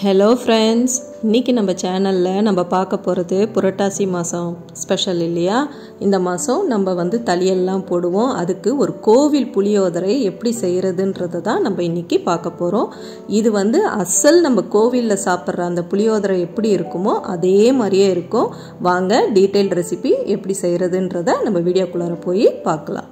Hello friends, இன்றைக்கி நம்ம சேனலில் நம்ம பார்க்க போகிறது புரட்டாசி மாதம் ஸ்பெஷல் இல்லையா. இந்த மாதம் நம்ம தளியெல்லாம் போடுவோம். அதுக்கு ஒரு கோவில் புளியோதரை எப்படி செய்கிறதுன்றதை தான் நம்ம இன்றைக்கி பார்க்க போகிறோம். இது அசல் நம்ம கோவிலில் சாப்பிட்ற அந்த புளியோதரை எப்படி இருக்குமோ அதே மாதிரியே இருக்கும். வாங்க டீட்டெயில் ரெசிபி எப்படி செய்கிறதுன்றதை நம்ம வீடியோக்குள்ளார போய் பார்க்கலாம்.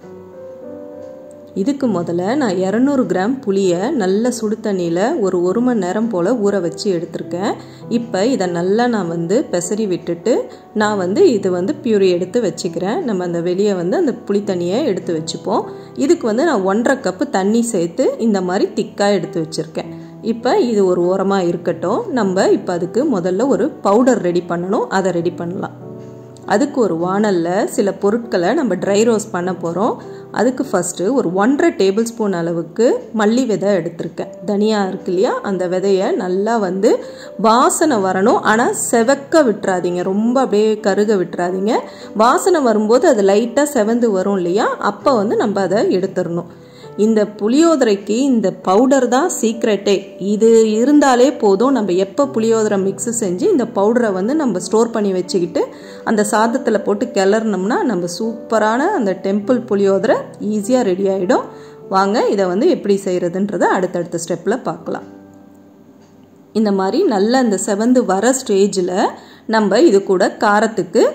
இதுக்கு முதல்ல நான் 200 கிராம் புளியை நல்ல சுடு தண்ணியில் ஒரு மணி நேரம் போல் ஊற வச்சு எடுத்திருக்கேன். இப்போ இதை நல்லா நான் பெசரி விட்டுட்டு நான் இது பியூரி எடுத்து வச்சுக்கிறேன். நம்ம அந்த வெளியே அந்த புளி தண்ணியை எடுத்து வச்சுப்போம். இதுக்கு நான் 1.5 கப்பு தண்ணி சேர்த்து இந்த மாதிரி திக்காக எடுத்து வச்சுருக்கேன். இப்போ இது ஒரு ஓரமாக இருக்கட்டும். நம்ம இப்போ அதுக்கு முதல்ல ஒரு பவுடர் ரெடி பண்ணணும். அதை ரெடி பண்ணலாம். அதுக்கு ஒரு வாணலில் சில பொருட்களை நம்ம ட்ரை ரோஸ்ட் பண்ண போகிறோம். அதுக்கு ஃபஸ்ட்டு ஒரு 1.5 டேபிள் ஸ்பூன் அளவுக்கு மல்லி விதை எடுத்திருக்கேன். தனியா இருக்கு இல்லையா, அந்த விதையை நல்லா வாசனை வரணும். ஆனால் செவக்க விட்டுறாதீங்க, ரொம்ப அப்படியே கருக விட்டுறாதீங்க. வாசனை வரும்போது அது லைட்டாக செவந்து வரும் இல்லையா, அப்போ நம்ம அதை எடுத்துடணும். இந்த புளியோதரைக்கு இந்த பவுடர் தான் சீக்ரெட்டே. இது இருந்தாலே போதும். நம்ம எப்போ புளியோதரை மிக்ஸ் செஞ்சு இந்த பவுடரை நம்ம ஸ்டோர் பண்ணி வச்சுக்கிட்டு அந்த சாதத்தில் போட்டு கிளறினோம்னா நம்ம சூப்பரான அந்த டெம்பிள் புளியோதரை ஈஸியாக ரெடி ஆகிடும். வாங்க இதை எப்படி செய்கிறதுன்றதை அடுத்தடுத்த ஸ்டெப்பில் பார்க்கலாம். இந்த மாதிரி நல்ல அந்த செவந்து வர ஸ்டேஜில் நம்ம இது கூட காரத்துக்கு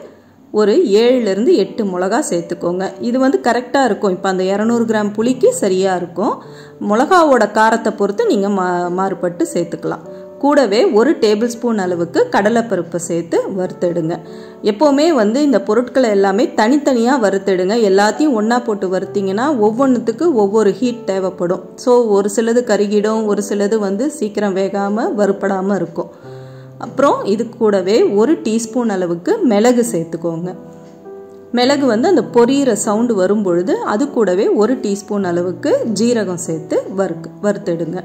ஒரு 7லேருந்து 8 மிளகா சேர்த்துக்கோங்க. இது கரெக்டாக இருக்கும். இப்போ அந்த 200 கிராம் புளிக்கு சரியாக இருக்கும். மிளகாவோட காரத்தை பொறுத்து நீங்கள் மாறுபட்டு சேர்த்துக்கலாம். கூடவே 1 டேபிள் ஸ்பூன் அளவுக்கு கடலைப்பருப்பை சேர்த்து வறுத்தெடுங்க. எப்போவுமே இந்த பொருட்களை எல்லாமே தனித்தனியாக வறுத்தெடுங்க. எல்லாத்தையும் ஒன்றா போட்டு வறுத்திங்கன்னா ஒவ்வொன்றுத்துக்கு ஒவ்வொரு ஹீட் தேவைப்படும். ஸோ ஒரு சிலது கருகிடும், ஒரு சிலது சீக்கிரம் வேகாமல் வறுப்படாமல் இருக்கும். அப்புறம் இது கூடவே 1 டீஸ்பூன் அளவுக்கு மிளகு சேர்த்துக்கோங்க. மிளகு அந்த பொரியிற சவுண்டு வரும் பொழுது அது கூடவே 1 டீஸ்பூன் அளவுக்கு ஜீரகம் சேர்த்து வறுத்தெடுங்க.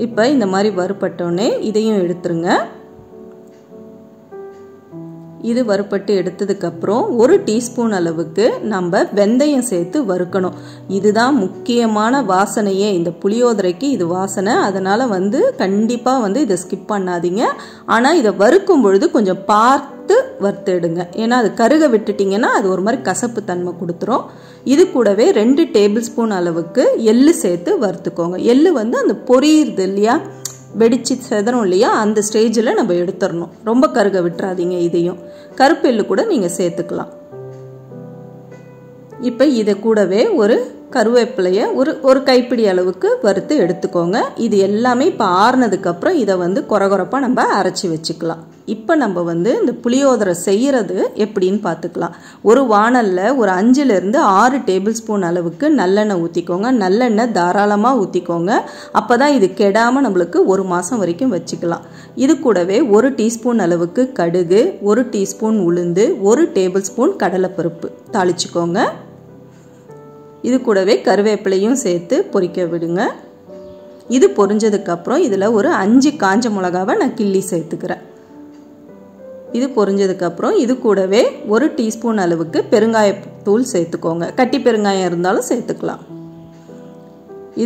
இப்போ இந்த மாதிரி வறுப்பட்டோடனே இதையும் எடுத்துருங்க. இது வறுப்பட்டு எடுத்ததுக்கப்புறம் 1 டீஸ்பூன் அளவுக்கு நம்ம வெந்தயம் சேர்த்து வறுக்கணும். இதுதான் முக்கியமான வாசனையே இந்த புளியோதரைக்கு. இது வாசனை. அதனால் கண்டிப்பாக இதை ஸ்கிப் பண்ணாதீங்க. ஆனால் இதை வறுக்கும் பொழுது கொஞ்சம் பார்த்து வறுத்தெடுங்க. ஏன்னா அது கருக விட்டுட்டிங்கன்னா அது ஒரு மாதிரி கசப்பு தன்மை கொடுத்துரும். இது கூடவே 2 டேபிள் ஸ்பூன் அளவுக்கு எள்ளு சேர்த்து வறுத்துக்கோங்க. எள்ளு அந்த பொரியுது இல்லையா, வெடிச்சு செதறும் இல்லையா, அந்த ஸ்டேஜில் நம்ம எடுத்துடணும். ரொம்ப கருக விட்டுறாதீங்க. இதையும் கருப்பு எள்ளு கூட நீங்கள் சேர்த்துக்கலாம். இப்போ இதை கூடவே ஒரு கருவேப்பிலையை ஒரு கைப்பிடி அளவுக்கு வறுத்து எடுத்துக்கோங்க. இது எல்லாமே இப்போ ஆறுனதுக்கப்புறம் இதை கொரகொரப்பாக நம்ம அரைச்சி வச்சுக்கலாம். இப்போ நம்ம இந்த புளியோதரை செய்கிறது எப்படின்னு பார்த்துக்கலாம். ஒரு வாணலில் ஒரு 5லேருந்து 6 டேபிள் ஸ்பூன் அளவுக்கு நல்லெண்ணெய் ஊற்றிக்கோங்க. நல்லெண்ணெய் தாராளமாக ஊற்றிக்கோங்க. அப்போ தான் இது கெடாமல் நம்மளுக்கு 1 மாதம் வரைக்கும் வச்சுக்கலாம். இது கூடவே 1 டீஸ்பூன் அளவுக்கு கடுகு, 1 டீஸ்பூன் உளுந்து, 1 டேபிள் ஸ்பூன் கடலைப்பருப்பு தாளிச்சுக்கோங்க. இது கூடவே கருவேப்பிலையும் சேர்த்து பொரிக்க விடுங்க. இது பொரிஞ்சதுக்கப்புறம் இதில் ஒரு 5 காஞ்ச மிளகாவை நான் கிள்ளி சேர்த்துக்கிறேன். இது பொரிஞ்சதுக்கப்புறம் இது கூடவே 1 டீஸ்பூன் அளவுக்கு பெருங்காயத்தூள் சேர்த்துக்கோங்க. கட்டி பெருங்காயம் இருந்தாலும் சேர்த்துக்கலாம்.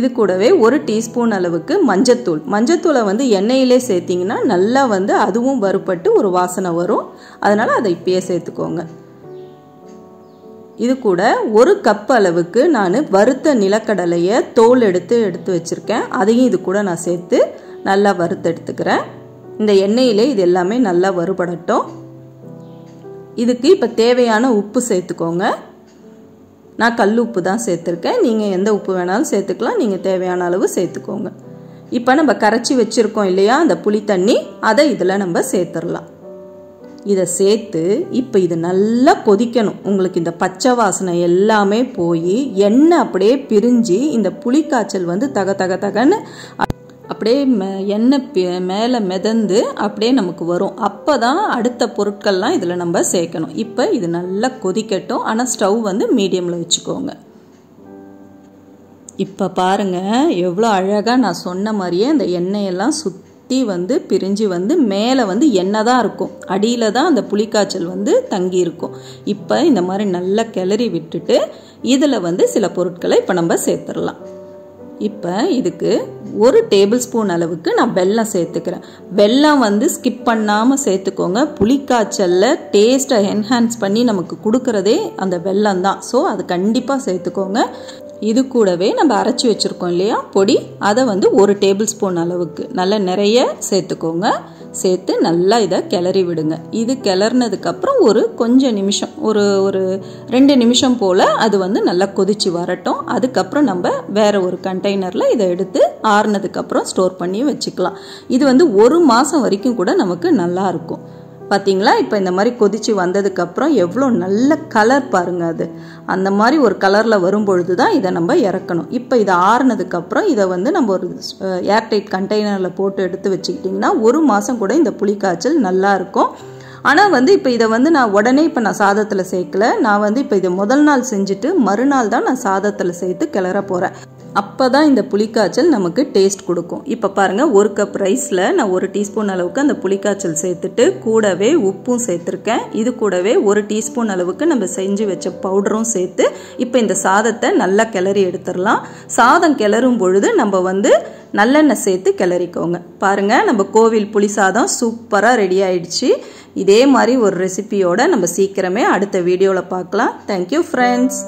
இது கூடவே 1 டீஸ்பூன் அளவுக்கு மஞ்சத்தூள். மஞ்சத்தூளை எண்ணெயிலே சேர்த்திங்கன்னா நல்லா அதுவும் வறுப்பட்டு ஒரு வாசனை வரும். அதனால் அதை இப்பயே சேர்த்துக்கோங்க. இது கூட 1 கப் அளவுக்கு நான் வறுத்த நிலக்கடலையை தோல் எடுத்து வச்சுருக்கேன். அதையும் இது கூட நான் சேர்த்து நல்லா வறுத்து எடுத்துக்கிறேன். இந்த எண்ணெயிலே இது எல்லாமே நல்லா வறுபடட்டும். இதுக்கு இப்போ தேவையான உப்பு சேர்த்துக்கோங்க. நான் கல் உப்பு தான் சேர்த்துருக்கேன். நீங்கள் எந்த உப்பு வேணாலும் சேர்த்துக்கலாம். நீங்கள் தேவையான அளவு சேர்த்துக்கோங்க. இப்போ நம்ம கரைச்சி வச்சுருக்கோம் இல்லையா அந்த புளி தண்ணி, அதை இதில் நம்ம சேர்த்துடலாம். இதை சேர்த்து இப்போ இது நல்லா கொதிக்கணும். உங்களுக்கு இந்த பச்சை வாசனை எல்லாமே போய் எண்ணெய் அப்படியே பிரிஞ்சு இந்த புளிக்காய்ச்சல் தக தக தகன்னு அப்படியே எண்ணெய் மேலே மிதந்து அப்படியே நமக்கு வரும். அப்போ தான் அடுத்த பொருட்கள்லாம் இதில் நம்ம சேர்க்கணும். இப்போ இது நல்லா கொதிக்கட்டும். ஆனால் ஸ்டவ் மீடியமில் வச்சுக்கோங்க. இப்போ பாருங்கள் எவ்வளோ அழகாக நான் சொன்ன மாதிரியே இந்த எண்ணெயெல்லாம் சுற்றி பிரிஞ்சு மேலே எண்ணெய் தான் இருக்கும். அடியில் தான் அந்த புளிக்காய்ச்சல் தங்கி இருக்கும். இப்போ இந்த மாதிரி நல்லா கிளறி விட்டுட்டு இதில் சில பொருட்களை இப்போ நம்ம சேர்த்துடலாம். இப்போ இதுக்கு 1 டேபிள் ஸ்பூன் அளவுக்கு நான் வெல்லம் சேர்த்துக்கிறேன். வெல்லம் வந்து ஸ்கிப் பண்ணாமல் சேர்த்துக்கோங்க. புளிக்காய்ச்சலில் டேஸ்ட்டை என்ஹான்ஸ் பண்ணி நமக்கு கொடுக்கறதே அந்த வெல்லம் தான். ஸோ அது கண்டிப்பாக சேர்த்துக்கோங்க. இது கூடவே நம்ம அரைச்சி வச்சுருக்கோம் இல்லையா பொடி, அதை வந்து 1 டேபிள் ஸ்பூன் அளவுக்கு நல்லா நிறைய சேர்த்துக்கோங்க. சேர்த்து நல்லா இதை கிளறி விடுங்க. இது கிளறினதுக்கப்புறம் கொஞ்சம் நிமிஷம் ஒரு 2 நிமிஷம் போல் அது வந்து நல்லா கொதிச்சு வரட்டும். அதுக்கப்புறம் நம்ம வேற ஒரு கண்டெய்னரில் இதை எடுத்து ஆறுனதுக்கப்புறம் ஸ்டோர் பண்ணி வச்சுக்கலாம். இது வந்து 1 மாதம் வரைக்கும் கூட நமக்கு நல்லா இருக்கும். பார்த்தீங்களா, இப்போ இந்த மாதிரி கொதிச்சு வந்ததுக்கப்புறம் எவ்வளோ நல்ல கலர் பாருங்கள். அது அந்த மாதிரி ஒரு கலரில் வரும்பொழுது தான் இதை நம்ம இறக்கணும். இப்போ இதை ஆறுனதுக்கப்புறம் இதை வந்து நம்ம ஒரு ஏர்டைட் கண்டெய்னரில் போட்டு எடுத்து வச்சுக்கிட்டிங்கன்னா 1 மாதம் கூட இந்த புளிக்காய்ச்சல் நல்லா இருக்கும். ஆனால் வந்து இப்போ இதை வந்து நான் உடனே நான் சாதத்தில் சேர்க்கல. நான் வந்து இப்போ இதை முதல் நாள் செஞ்சுட்டு மறுநாள் தான் நான் சாதத்தில் சேர்த்து கிளற போகிறேன். அப்போ தான் இந்த புளிக்காய்ச்சல் நமக்கு டேஸ்ட் கொடுக்கும். இப்போ பாருங்கள், 1 கப் ரைஸில் நான் 1 டீஸ்பூன் அளவுக்கு அந்த புளிக்காய்ச்சல் சேர்த்துட்டு கூடவே உப்பும் சேர்த்துருக்கேன். இது கூடவே 1 டீஸ்பூன் அளவுக்கு நம்ம செஞ்சு வச்ச பவுடரும் சேர்த்து இப்போ இந்த சாதத்தை நல்லா கிளறி எடுத்துடலாம். சாதம் கிளறும் பொழுது நம்ம வந்து நல்லெண்ணெய் சேர்த்து கிளறிக்கோங்க. பாருங்கள், நம்ம கோவில் புளி சாதம் சூப்பராக ரெடி ஆயிடுச்சு. இதே மாதிரி ஒரு ரெசிபியோட நம்ம சீக்கிரமே அடுத்த வீடியோவில் பார்க்கலாம். Thank you friends.